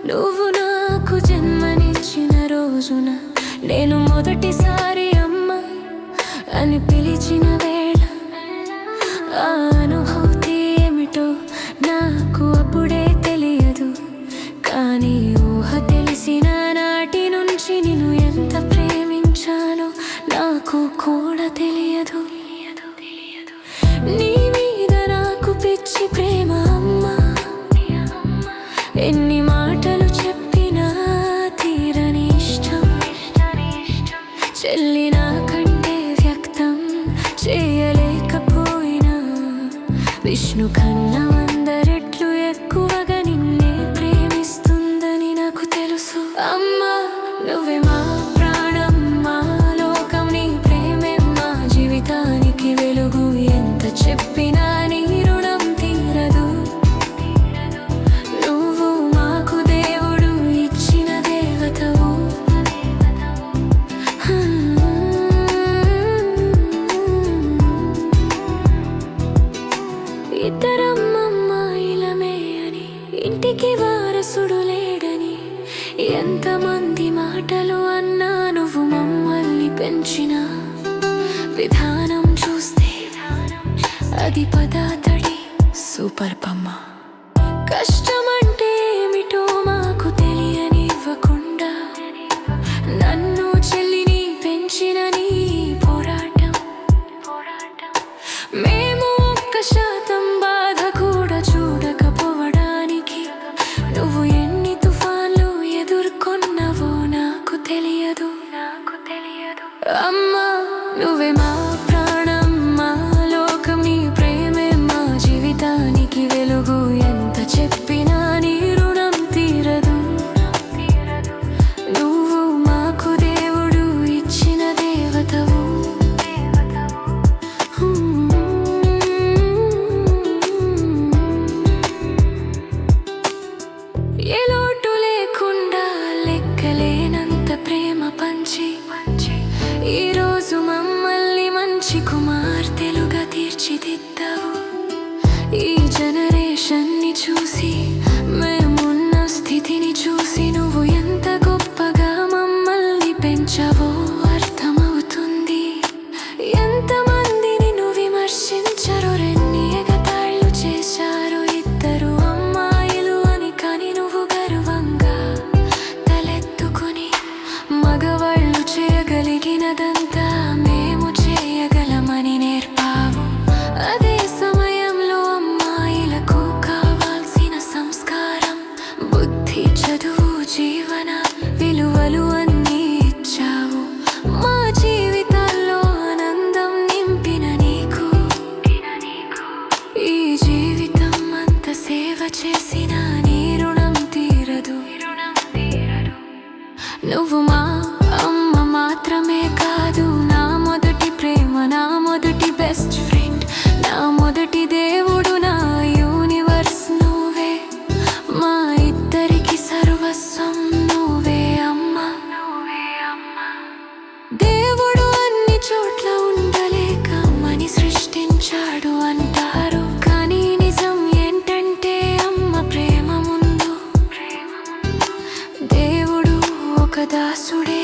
నువ్వు నాకు జన్మనిచ్చిన రోజున నేను మొదటిసారి అమ్మ అని పిలిచిన వేళ ఆ అనుభూతి ఏమిటో నాకు అప్పుడే తెలియదు. కానీ ఊహ తెలిసిన నాటి నుంచి నిన్ను ఎంత ప్రేమించానో నాకు కూడా తెలియదు. నీ మీద నాకు పిచ్చి ప్రేమ అమ్మా, ఎన్ని మాటలు చెప్పినా తీరని ఇష్టం. చెల్లి నాకంటే వ్యక్తం చేయలేకపోయినా విష్ణు కన్నా అందరెట్లు ఎక్కువగా నిన్నే ప్రేమిస్తుందని నాకు తెలుసు. అమ్మా నువ్వే మా ప్రాణం, మా లోకం, నీ ప్రేమే మా జీవితానికి వెలుగు. ఎంత చెప్పినా నీ రుణం తీరదు. నువ్వు మాకు దేవుడు ఇచ్చిన దేవతవు. ఇద్దరం అమ్మాయిలమే అని, ఇంటికి వారసుడు లేడని ఎంతమంది మాటలు అన్నా నువ్వు మమ్మల్ని పెంచిన విధానం చూస్తే అది పదాతడి సూపర్ పమ్మ. కష్టమంటే ఏమిటో మాకు తెలియనివ్వకుండా నన్ను చెల్లిని పెంచిన నీ పోరాటం. మేము 1% బాధ కూడా చూడకపోవడానికి నువ్వు ఎన్ని తుఫాన్లు ఎదుర్కొన్నావో నాకు తెలియదు. అమ్మా నువ్వే మా ప్రాణం, మా లోకం, నీ ప్రేమే మా జీవితానికి వెలుగు. ఎంత చెప్పినా నీ రుణం తీరదు. నువ్వు మాకు దేవుడు ఇచ్చిన దేవతవు. ఏ లోటు లేకుండా లెక్కలేనంత ప్రేమ పంచి ఈరోజు మమ్మల్ని మంచి కుమార్తెలుగా తీర్చిదిద్దావు. ఈ జనరేషన్ని చూసి, మేమున్న స్థితిని చూసి నువ్వు ఎంత గొప్పగా మమ్మల్ని పెంచావో అర్థమవుతుంది. ఎంతమంది నిన్ను విమర్శించరు, ఎన్ని ఎగతాళ్ళు చేశారు ఇద్దరు అమ్మాయిలు అని. కానీ నువ్వు గర్వంగా తలెత్తుకొని మగవాళ్ళు చేయగలిగినదంతా మేము చేయగలమని నేర్పావు. అదే సమయంలో అమ్మాయిలకు కావాల్సిన సంస్కారం, బుద్ధి, చదువు, జీవన విలువలు అన్నీ ఇచ్చావు. మా జీవితాల్లో ఆనందం నింపిన నీకు ఈ జీవితం అంత సేవ చేసిన నీ రుణం తీరదు. నువ్వు మా అమ్మ మాత్రమే కాదు, నా మొదటి ప్రేమ, నా మొదటి బెస్ట్ ఫ్రెండ్, నా మొదటి దేవుడు, నా యూనివర్స్ నువ్వే. మా ఇద్దరికి సర్వస్వం నువ్వే అమ్మా. దేవుడు అన్ని చోట్ల ఉండలేక మని సృష్టించాడు అంటారు. కానీ నిజం ఏంటంటే అమ్మ ప్రేమ ముందు దేవుడు ఒక దాసుడే.